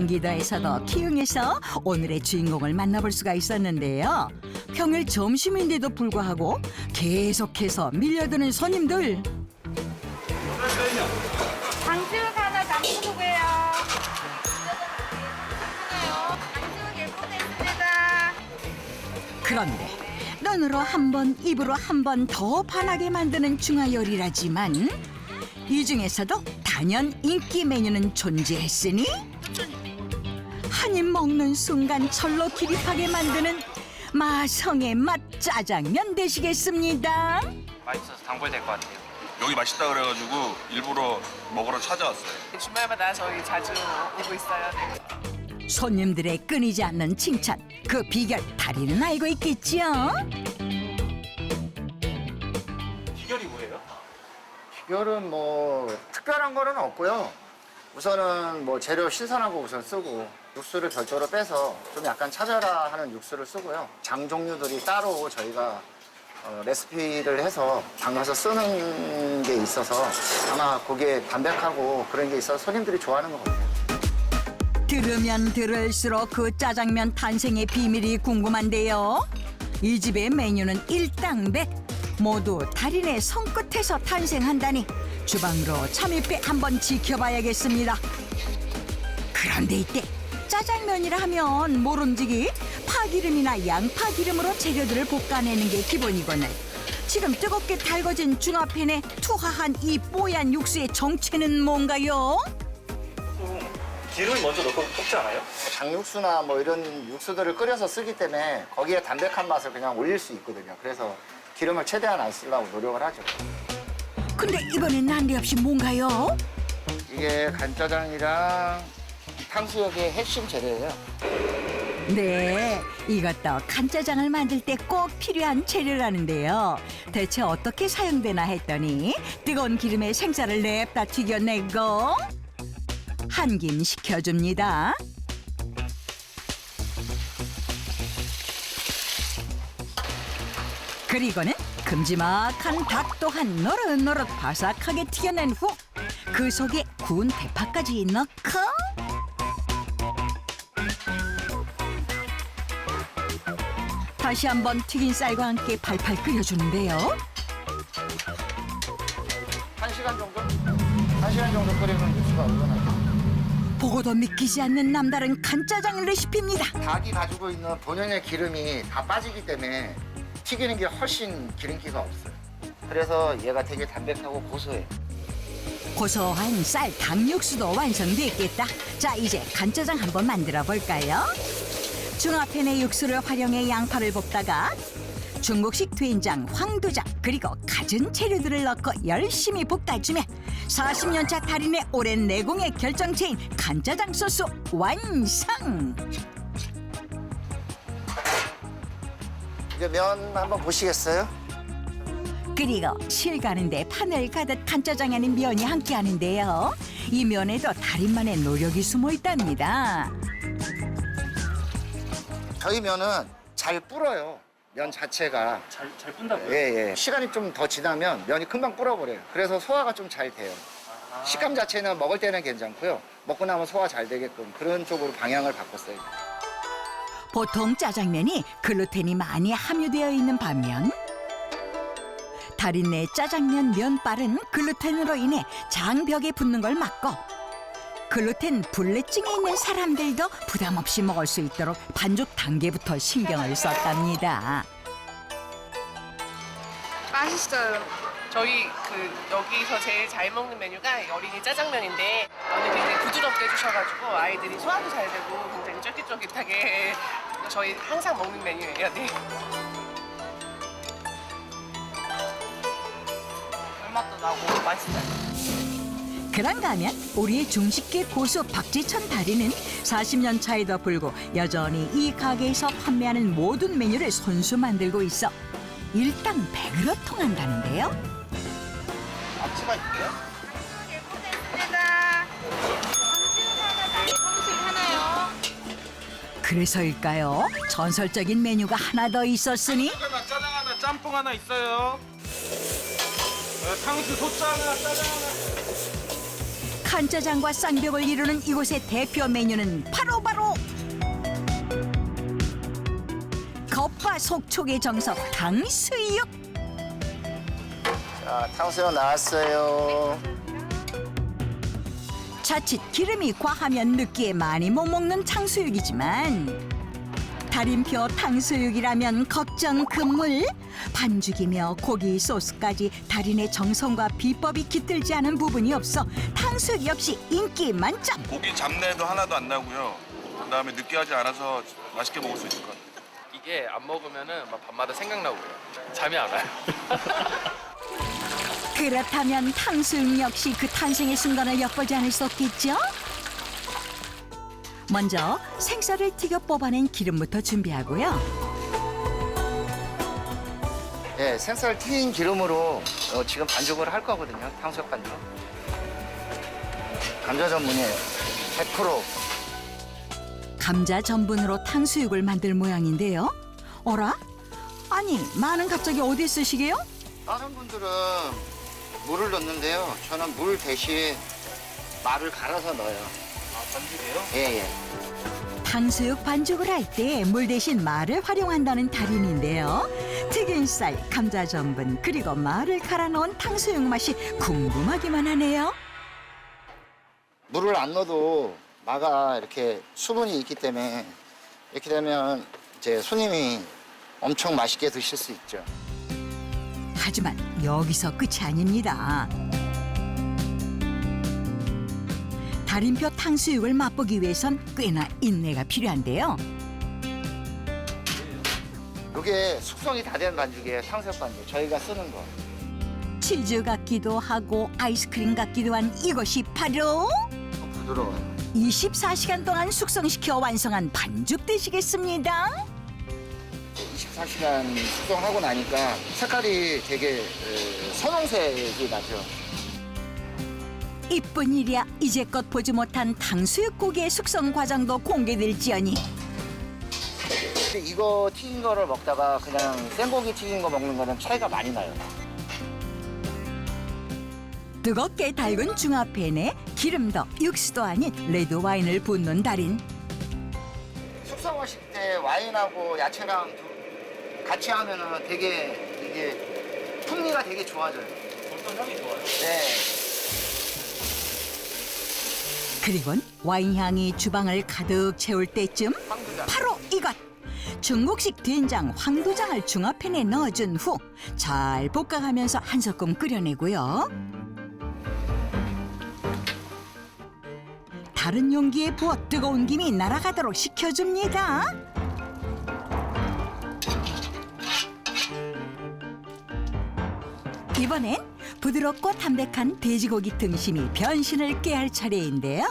경기도에서도 키움에서 오늘의 주인공을 만나볼 수가 있었는데요. 평일 점심인데도 불구하고 계속해서 밀려드는 손님들. 장수육 하나 담그고요. 하나요. 장수육 예쁘겠습니다. 그런데 눈으로 한 번, 입으로 한 번 더 반하게 만드는 중화요리라지만 이 중에서도 단연 인기 메뉴는 존재했으니 한 입 먹는 순간 절로 기립하게 만드는 마성의 맛 짜장면 되시겠습니다. 맛있어서 단골될 것 같아요. 여기 맛있다 그래가지고 일부러 먹으러 찾아왔어요. 주말마다 저희 자주 오고 있어요. 네. 손님들의 끊이지 않는 칭찬, 그 비결 다리는 알고 있겠지요? 비결이 뭐예요? 비결은 뭐 특별한 거는 없고요. 우선은 뭐 재료 신선한 거 우선 쓰고 육수를 별도로 빼서 좀 약간 차별화 하는 육수를 쓰고요. 장 종류들이 따로 저희가 레시피를 해서 담가서 쓰는 게 있어서 아마 그게 담백하고 그런 게 있어서 손님들이 좋아하는 것 같아요. 들으면 들을수록 그 짜장면 탄생의 비밀이 궁금한데요. 이 집의 메뉴는 일당백, 모두 달인의 손끝에서 탄생한다니 주방으로 잠입해 한번 지켜봐야겠습니다. 그런데 이때 짜장면이라 하면 모름지기 파기름이나 양파기름으로 재료들을 볶아내는 게 기본이거늘 지금 뜨겁게 달궈진 중화팬에 투하한 이 뽀얀 육수의 정체는 뭔가요? 기름을 먼저 넣고 볶지 않아요? 장육수나 뭐 이런 육수들을 끓여서 쓰기 때문에 거기에 담백한 맛을 그냥 올릴 수 있거든요. 그래서 기름을 최대한 안 쓰려고 노력을 하죠. 근데 이번엔 난데없이 뭔가요? 이게 간짜장이랑 탕수육의 핵심 재료예요. 네, 이것도 간짜장을 만들 때 꼭 필요한 재료라는데요. 대체 어떻게 사용되나 했더니 뜨거운 기름에 생쌀을 냅다 튀겨내고 한 김 식혀줍니다. 그리고는 큼지막한 닭 또한 노릇노릇 바삭하게 튀겨낸 후 그 속에 구운 대파까지 넣고 다시 한번 튀긴 쌀과 함께 팔팔 끓여주는데요. 1시간 정도? 1시간 정도 끓이면 육수가 우러나죠. 보고도 믿기지 않는 남다른 간짜장 레시피입니다. 닭이 가지고 있는 본연의 기름이 다 빠지기 때문에 튀기는 게 훨씬 기름기가 없어요. 그래서 얘가 되게 담백하고 고소해요. 고소한 쌀 닭육수도 완성됐겠다. 자, 이제 간짜장 한번 만들어 볼까요? 중화팬의 육수를 활용해 양파를 볶다가 중국식 된장, 황두장 그리고 갖은 재료들을 넣고 열심히 볶아주면 40년차 달인의 오랜 내공의 결정체인 간짜장 소스 완성! 이제 면 한번 보시겠어요? 그리고 실 가는데 판을 가득 간짜장 안에 면이 함께하는데요. 이 면에도 달인만의 노력이 숨어 있답니다. 저희 면은 잘 불어요. 면 자체가. 잘 푼다고요? 예. 시간이 좀 더 지나면 면이 금방 불어버려요. 그래서 소화가 좀 잘 돼요. 식감 자체는 먹을 때는 괜찮고요. 먹고 나면 소화 잘 되게끔 그런 쪽으로 방향을 바꿨어요. 보통 짜장면이 글루텐이 많이 함유되어 있는 반면 달인네 짜장면 면발은 글루텐으로 인해 장벽에 붙는 걸 막고 글루텐 불내증이 있는 사람들도 부담 없이 먹을 수 있도록 반죽 단계부터 신경을 썼답니다. 맛있어요. 저희 여기서 제일 잘 먹는 메뉴가 어린이 짜장면인데 면이 굉장히 부드럽게 해주셔가지고 아이들이 소화도 잘 되고 굉장히 쫄깃쫄깃하게 저희 항상 먹는 메뉴예요. 네. 맛도 나고 맛있어요. 그런가 하면 우리의 중식계 고수 박지천 달인은 40년 차에도 불구 여전히 이 가게에서 판매하는 모든 메뉴를 손수 만들고 있어 일당백으로 통한다는데요. 앞치마 있게요? 예쁘겠습니다. 장수육 하나 담그고식 하나요. 그래서일까요? 전설적인 메뉴가 하나 더 있었으니 하나, 짜장 하나, 짬뽕 하나 있어요. 탕수 소짜 하나, 짜장 하나. 간짜장과 쌍벽을 이루는 이곳의 대표 메뉴는 바로 겉바 속촉의 정석 탕수육. 자, 탕수육 나왔어요. 자칫 기름이 과하면 느끼해 많이 못 먹는 탕수육이지만 달인표 탕수육이라면 걱정 금물. 반죽이며 고기 소스까지 달인의 정성과 비법이 깃들지 않은 부분이 없어 탕수육 역시 인기 만점. 고기 잡내도 하나도 안 나고요. 그다음에 느끼하지 않아서 맛있게 먹을 수 있을 것 같아요. 이게 안 먹으면은 막 밤마다 생각나고 그래요. 잠이 안 와요. 그렇다면 탕수육 역시 그 탄생의 순간을 엿보지 않을 수 없겠죠? 먼저 생쌀을 튀겨 뽑아낸 기름부터 준비하고요. 예, 생쌀 튀긴 기름으로 지금 반죽을 할 거거든요. 탕수육 반죽. 감자 전분이에요. 100%. 감자 전분으로 탕수육을 만들 모양인데요. 어라? 아니, 마는 갑자기 어디 쓰시게요? 다른 분들은 물을 넣는데요. 저는 물 대신 말을 갈아서 넣어요. 아, 반죽이에요? 예, 예. 탕수육 반죽을 할 때 물 대신 말을 활용한다는 달인인데요. 튀긴 쌀, 감자 전분, 그리고 말을 갈아 넣은 탕수육 맛이 궁금하기만 하네요. 물을 안 넣어도 마가 이렇게 수분이 있기 때문에 이렇게 되면 이제 손님이 엄청 맛있게 드실 수 있죠. 하지만 여기서 끝이 아닙니다. 달인표 탕수육을 맛보기 위해선 꽤나 인내가 필요한데요. 이게 숙성이 다 된 반죽이에요. 탕수육 반죽. 저희가 쓰는 거. 치즈 같기도 하고 아이스크림 같기도 한 이것이 바로 부드러워요. 24시간 동안 숙성시켜 완성한 반죽 되시겠습니다. 24시간 숙성하고 나니까 색깔이 되게 선홍색이 나죠. 이뿐 일이야 이제껏 보지 못한 탕수육 고기의 숙성 과정도 공개될지언니 근데 이거 튀긴 거를 먹다가 그냥 생고기 튀긴 거 먹는 거는 차이가 많이 나요. 뜨겁게 달군 중화팬에 기름도 육수도 아닌 레드 와인을 붓는 달인. 숙성하실 때 와인하고 야채랑 같이 하면은 되게 이게 풍미가 되게 좋아져요. 어떤 향이 좋아요? 네. 그리곤 와인 향이 주방을 가득 채울 때쯤 바로 이것! 중국식 된장 황도장을 중화팬에 넣어준 후 잘 볶아가면서 한 소끔 끓여내고요. 다른 용기에 부어 뜨거운 김이 날아가도록 식혀줍니다. 이번엔 부드럽고 담백한 돼지고기 등심이 변신을 꾀할 차례인데요.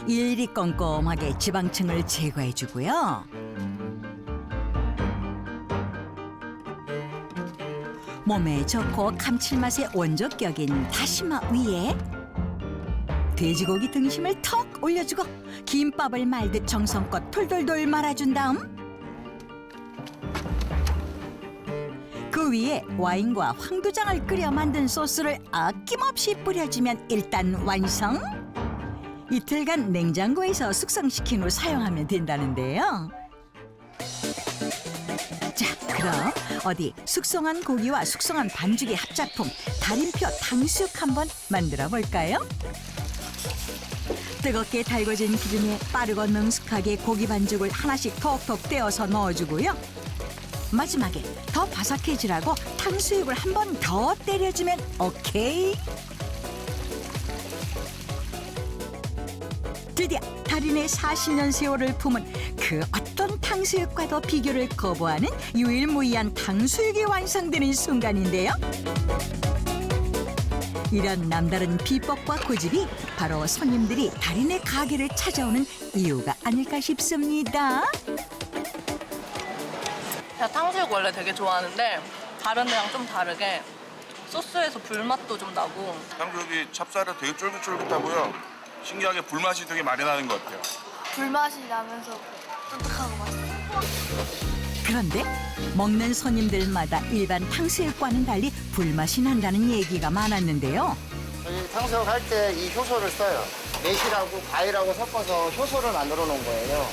일일이 꼼꼼하게 지방층을 제거해주고요. 몸에 좋고 감칠맛의 원조격인 다시마 위에 돼지고기 등심을 턱 올려주고 김밥을 말듯 정성껏 돌돌돌 말아준 다음 그 위에 와인과 황도장을 끓여 만든 소스를 아낌없이 뿌려주면 일단 완성. 이틀간 냉장고에서 숙성시킨 후 사용하면 된다는데요. 자, 그럼 어디 숙성한 고기와 숙성한 반죽의 합작품 달인표 탕수육 한번 만들어 볼까요? 뜨겁게 달궈진 기름에 빠르고 능숙하게 고기 반죽을 하나씩 톡톡 떼어서 넣어주고요. 마지막에 더 바삭해지라고 탕수육을 한 번 더 때려주면 오케이. 드디어 달인의 40년 세월을 품은 그 어떤 탕수육과도 비교를 거부하는 유일무이한 탕수육이 완성되는 순간인데요. 이런 남다른 비법과 고집이 바로 손님들이 달인의 가게를 찾아오는 이유가 아닐까 싶습니다. 제가 탕수육 원래 되게 좋아하는데 다른 데랑 좀 다르게 소스에서 불맛도 좀 나고 탕수육이 찹쌀이 되게 쫄깃쫄깃하고요. 신기하게 불맛이 되게 많이 나는 것 같아요. 불맛이 나면서 쫀득하고 맛있어요. 그런데 먹는 손님들마다 일반 탕수육과는 달리 불맛이 난다는 얘기가 많았는데요. 저희 탕수육 할 때 이 효소를 써요. 매실하고 과일하고 섞어서 효소를 만들어 놓은 거예요.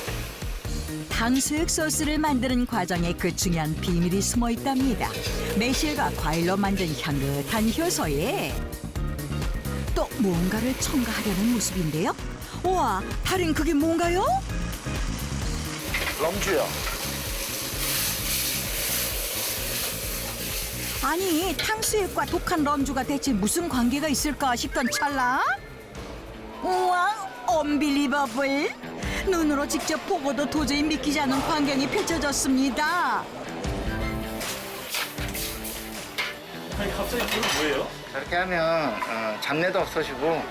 탕수육 소스를 만드는 과정에 그 중요한 비밀이 숨어 있답니다. 매실과 과일로 만든 향긋한 효소에 또 뭔가를 첨가하려는 모습인데요. 우와, 달인 그게 뭔가요? 럼주요. 아니, 탕수육과 독한 럼주가 대체 무슨 관계가 있을까 싶던 찰나? 우와, 언빌리버블! 눈으로 직접 보고도 도저히 믿기지 않는 광경이 펼쳐졌습니다. 아니 갑자기 불은 뭐예요? 저렇게 하면 잡내도 없어지고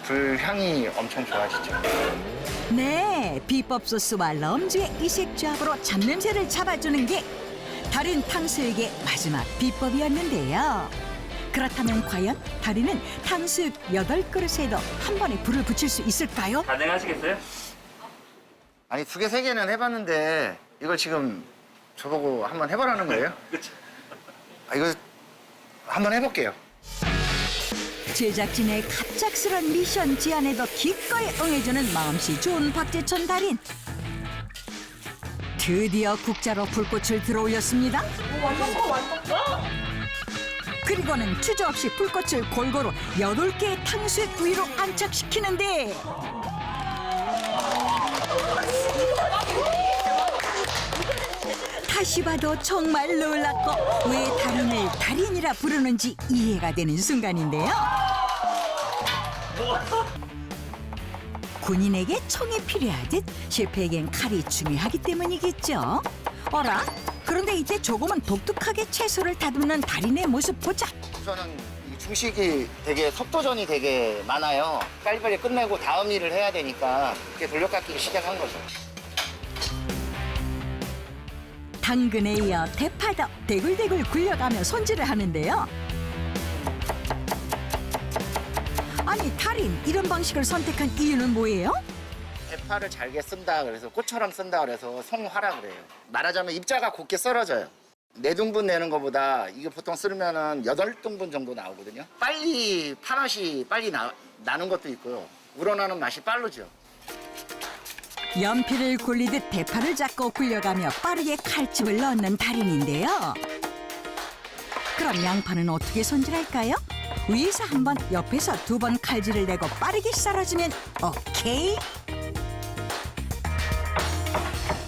불향이 엄청 좋아지죠. 네, 비법 소스와 럼주의 이색조합으로 잡냄새를 잡아주는 게 달인 탕수육의 마지막 비법이었는데요. 그렇다면 과연 달인은 탕수육 8그릇에도 한 번에 불을 붙일 수 있을까요? 가능하시겠어요? 아니 2개, 3개는 해봤는데 이걸 지금 저보고 한번 해보라는 거예요? 그렇죠. 이거 한번 해볼게요. 제작진의 갑작스런 미션 제안에도 기꺼이 응해주는 마음씨 좋은 박재천 달인. 드디어 국자로 불꽃을 들어올렸습니다. 그리고는 주저없이 불꽃을 골고루 8개의 탕수육 부위로 안착시키는데 다시 봐도 정말 놀랍고 왜 달인을 달인이라 부르는지 이해가 되는 순간인데요. 군인에게 총이 필요하듯 셰프에겐 칼이 중요하기 때문이겠죠. 어라? 그런데 이때 조금은 독특하게 채소를 다듬는 달인의 모습 보자. 우선은 이 중식이 되게 속도전이 되게 많아요. 빨리빨리 끝내고 다음 일을 해야 되니까 이렇게 돌려깎기를 시작한 거죠. 당근에 이어 대파도 대굴대굴 굴려가며 손질을 하는데요. 아니 달인 이런 방식을 선택한 이유는 뭐예요? 대파를 잘게 쓴다 그래서 꽃처럼 쓴다 그래서 송화라 그래요. 말하자면 입자가 곱게 썰어져요. 4등분 내는 것보다 이게 보통 썰으면은 8등분 정도 나오거든요. 빨리 파맛이 빨리 나는 것도 있고요. 우러나는 맛이 빠르죠. 연필을 굴리듯 대파를 잡고 굴려가며 빠르게 칼집을 넣는 달인인데요. 그럼 양파는 어떻게 손질할까요? 위에서 한 번, 옆에서 2번 칼질을 내고 빠르게 썰어주면 오케이.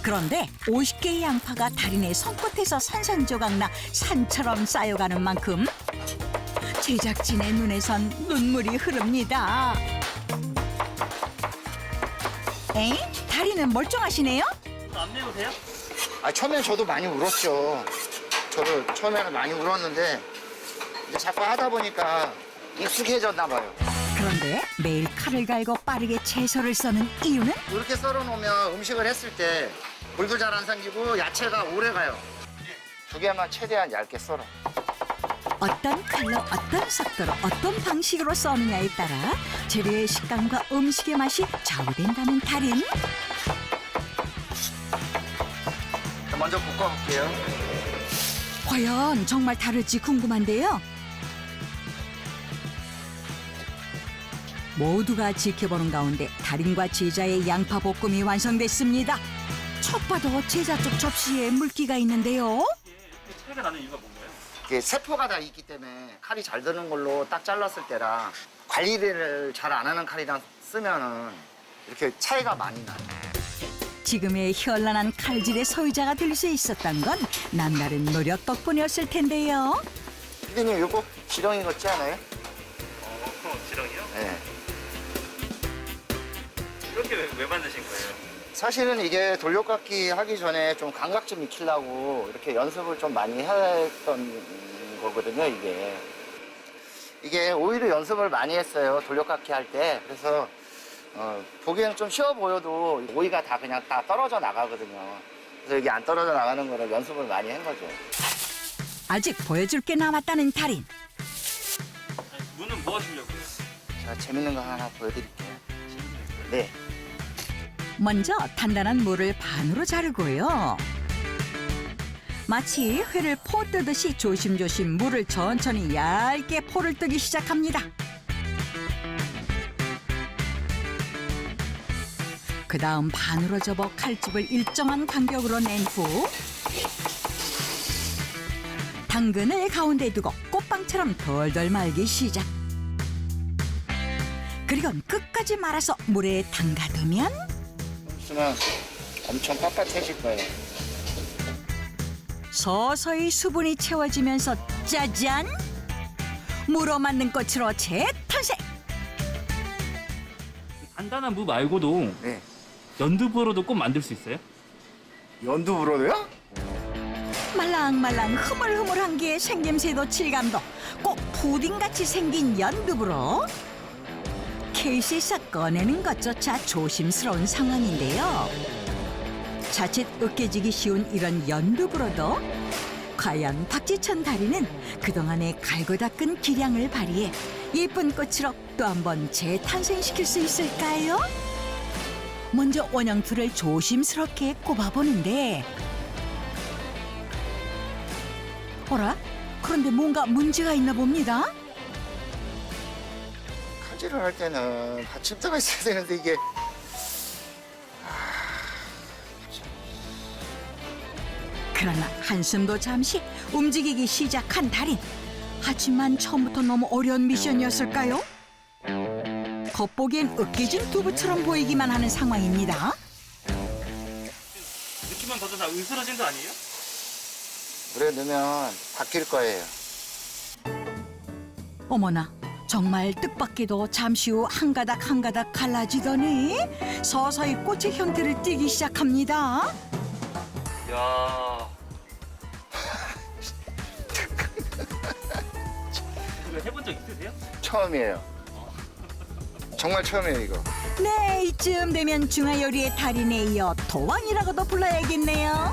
그런데 50개의 양파가 달인의 손끝에서 산산조각나 산처럼 쌓여가는 만큼 제작진의 눈에선 눈물이 흐릅니다. 에이? 달인은 멀쩡하시네요? 안 매우세요? 처음엔 저도 많이 울었죠. 저도 처음에는 많이 울었는데 이제 자꾸 하다 보니까 익숙해졌나 봐요. 그런데 매일 칼을 갈고 빠르게 채소를 써는 이유는? 이렇게 썰어놓으면 음식을 했을 때 불도 잘 안 생기고 야채가 오래 가요. 2개만 최대한 얇게 썰어. 어떤 칼로 어떤 속도로 어떤 방식으로 써느냐에 따라 재료의 식감과 음식의 맛이 좌우된다는 달인. 먼저 볶아볼게요. 과연 정말 다를지 궁금한데요. 모두가 지켜보는 가운데 달인과 제자의 양파 볶음이 완성됐습니다. 첫 봐도 제자 쪽 접시에 물기가 있는데요. 이렇게 차이가 나는 이유가 뭔가요? 이게 세포가 다 있기 때문에 칼이 잘 드는 걸로 딱 잘랐을 때랑 관리를 잘 안 하는 칼이랑 쓰면은 이렇게 차이가 많이 나요. 지금의 현란한 칼질의 소유자가 될 수 있었던 건 남다른 노력 덕분이었을 텐데요. 피디님 이거 지렁이 같지 않아요? 지렁이요? 네. 이렇게 왜 만드신 거예요? 사실은 이게 돌려깎기 하기 전에 좀 감각 좀 익히려고 이렇게 연습을 좀 많이 했던 거거든요, 이게 오히려 연습을 많이 했어요, 돌려깎기 할 때. 그래서 보기에는 좀 쉬워 보여도 오이가 다 그냥 다 떨어져 나가거든요. 그래서 이게 안 떨어져 나가는 거를 연습을 많이 한 거죠. 아직 보여줄 게 남았다는 달인. 아니, 무는 뭐 하시려고요? 제가 재밌는 거 하나 보여드릴게요. 네. 먼저 단단한 물을 반으로 자르고요. 마치 회를 포 뜨듯이 조심조심 물을 천천히 얇게 포를 뜨기 시작합니다. 그 다음 반으로 접어 칼집을 일정한 간격으로 낸 후 당근을 가운데 두고 꽃빵처럼 덜덜 말기 시작. 그리곤 끝까지 말아서 물에 담가두면 육수는 엄청 빳빳해질 거예요. 서서히 수분이 채워지면서 짜잔! 물어 맞는 꽃으로 재탄생! 간단한 무 말고도 네. 연두부로도 꽃 만들 수 있어요? 연두부로도요? 말랑말랑 흐물흐물한 게 생김새도 질감도 꼭 푸딩같이 생긴 연두부로 케이스에서 꺼내는 것조차 조심스러운 상황인데요. 자칫 으깨지기 쉬운 이런 연두부로도 과연 박지천 다리는 그동안의 갈고 닦은 기량을 발휘해 예쁜 꽃으로 또 한 번 재탄생시킬 수 있을까요? 먼저 원형틀을 조심스럽게 꼽아보는데 어라? 그런데 뭔가 문제가 있나 봅니다. 칼질을 할 때는 받침대가 있어야 되는데 이게 그러나 한숨도 잠시 움직이기 시작한 달인. 하지만 처음부터 너무 어려운 미션이었을까요? 겉보기엔 으깨진 두부처럼 보이기만 하는 상황입니다. 느낌만 더도 다 으스러진 거 아니에요? 물에 넣으면 바뀔 거예요. 어머나, 정말 뜻밖에도 잠시 후 한 가닥 한 가닥 갈라지더니 서서히 꽃의 형태를 띠기 시작합니다. 야. 이거 해본 적 있으세요? 처음이에요. 정말 처음이에요 이거. 네, 이쯤 되면 중화요리의 달인에 이어 도왕이라고도 불러야겠네요.